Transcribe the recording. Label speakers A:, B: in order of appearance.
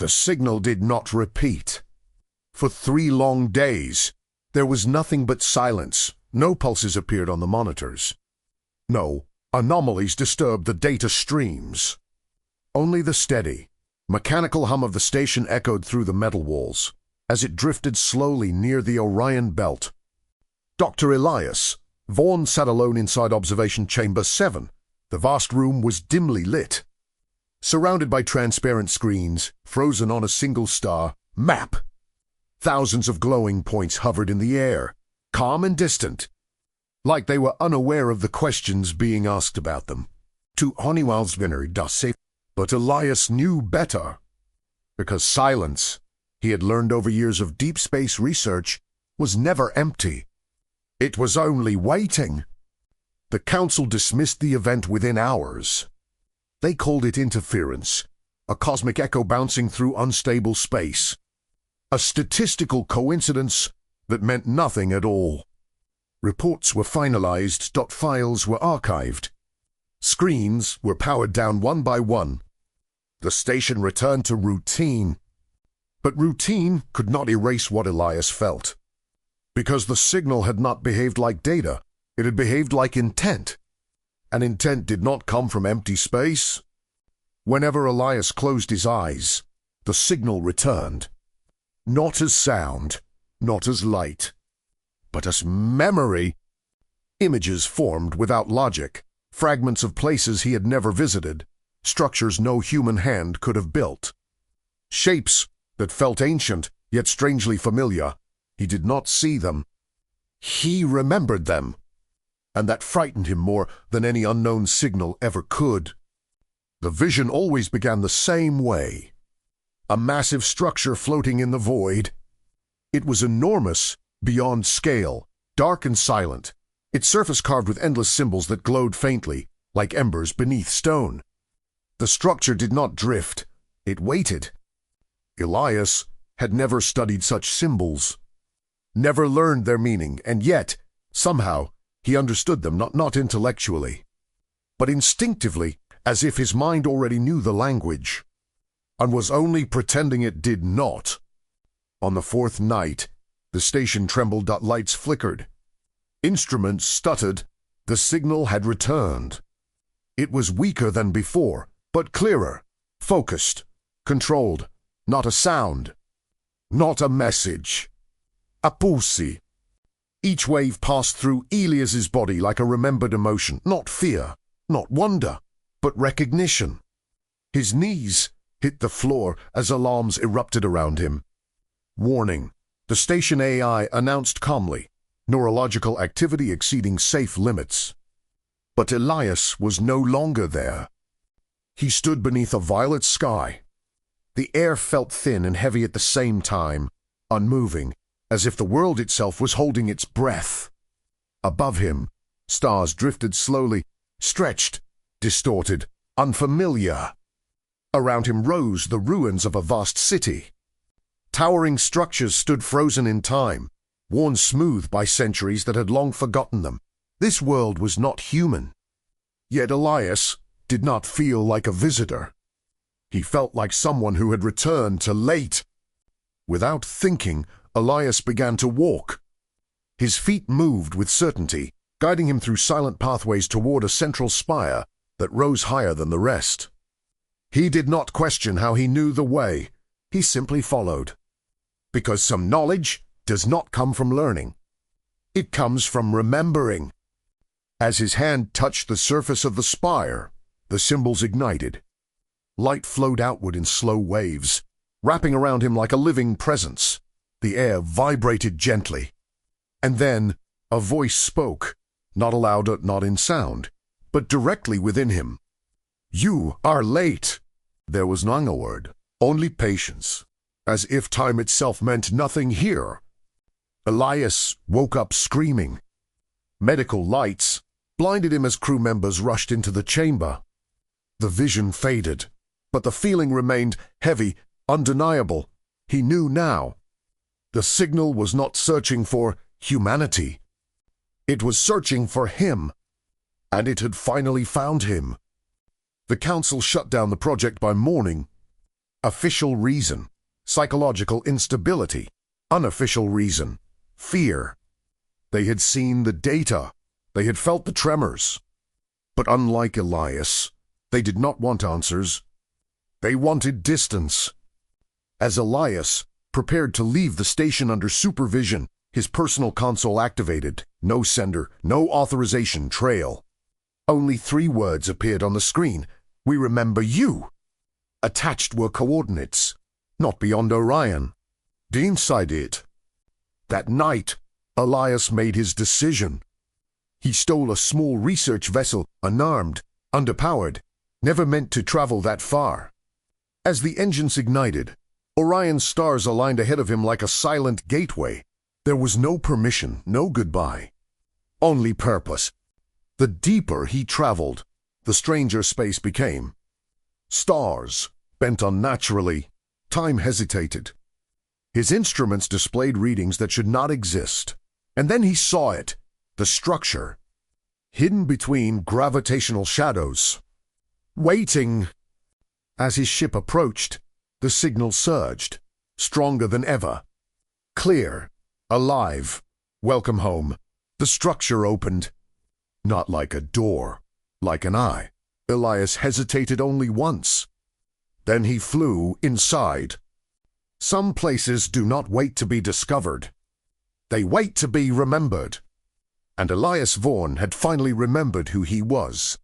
A: The signal did not repeat. For 3 long days, there was nothing but silence. No pulses appeared on the monitors. No anomalies disturbed the data streams. Only the steady, mechanical hum of the station echoed through the metal walls as it drifted slowly near the Orion Belt. Dr. Elias Vorn sat alone inside Observation Chamber 7. The vast room was dimly lit. Surrounded by transparent screens, frozen on a single star map. Thousands of glowing points hovered in the air, calm and distant, like they were unaware of the questions being asked about them. To Honeywell's Vinner das. But Elias knew better. Because silence, he had learned over years of deep space research, was never empty. It was only waiting. The Council dismissed the event within hours. They called it interference, a cosmic echo bouncing through unstable space. A statistical coincidence that meant nothing at all. Reports were finalized, files were archived. Screens were powered down one by one. The station returned to routine. But routine could not erase what Elias felt. Because the signal had not behaved like data, it had behaved like intent. And intent did not come from empty space. Whenever Elias closed his eyes, the signal returned. Not as sound, not as light, but as memory. Images formed without logic, fragments of places he had never visited, structures no human hand could have built. Shapes that felt ancient, yet strangely familiar. He did not see them. He remembered them. And that frightened him more than any unknown signal ever could. The vision always began the same way. A massive structure floating in the void. It was enormous, beyond scale, dark and silent, its surface carved with endless symbols that glowed faintly, like embers beneath stone. The structure did not drift. It waited. Elias had never studied such symbols, never learned their meaning, and yet, somehow, he understood them, not intellectually, but instinctively, as if his mind already knew the language, and was only pretending it did not. On the 4th night, the station trembled, lights flickered. Instruments stuttered. The signal had returned. It was weaker than before, but clearer, focused, controlled. Not a sound. Not a message. A pulse. Each wave passed through Elias's body like a remembered emotion. Not fear, not wonder, but recognition. His knees hit the floor as alarms erupted around him. Warning. The station AI announced calmly. Neurological activity exceeding safe limits. But Elias was no longer there. He stood beneath a violet sky. The air felt thin and heavy at the same time, unmoving, as if the world itself was holding its breath. Above him, stars drifted slowly, stretched, distorted, unfamiliar. Around him rose the ruins of a vast city. Towering structures stood frozen in time, worn smooth by centuries that had long forgotten them. This world was not human. Yet Elias did not feel like a visitor. He felt like someone who had returned to late. Without thinking, Elias began to walk. His feet moved with certainty, guiding him through silent pathways toward a central spire that rose higher than the rest. He did not question how he knew the way. He simply followed. Because some knowledge does not come from learning. It comes from remembering. As his hand touched the surface of the spire, the symbols ignited. Light flowed outward in slow waves, wrapping around him like a living presence. The air vibrated gently. And then a voice spoke, not aloud, not in sound, but directly within him. "You are late." There was not a word, only patience, as if time itself meant nothing here. Elias woke up screaming. Medical lights blinded him as crew members rushed into the chamber. The vision faded, but the feeling remained heavy, undeniable. He knew now. The signal was not searching for humanity. It was searching for him, and it had finally found him. The council shut down the project by morning. Official reason, psychological instability. Unofficial reason, fear. They had seen the data. They had felt the tremors. But unlike Elias, they did not want answers. They wanted distance. As Elias prepared to leave the station under supervision, his personal console activated. No sender, no authorization trail. Only 3 words appeared on the screen. "We remember you." Attached were coordinates. Not beyond Orion. Inside it. That night, Elias made his decision. He stole a small research vessel, unarmed, underpowered, never meant to travel that far. As the engines ignited, Orion's stars aligned ahead of him like a silent gateway. There was no permission, no goodbye. Only purpose. The deeper he traveled, the stranger space became. Stars bent unnaturally. Time hesitated. His instruments displayed readings that should not exist. And then he saw it, the structure, hidden between gravitational shadows. Waiting. As his ship approached, the signal surged, stronger than ever. Clear, alive, welcome home. The structure opened. Not like a door, like an eye. Elias hesitated only once. Then he flew inside. Some places do not wait to be discovered. They wait to be remembered. And Elias Vorn had finally remembered who he was.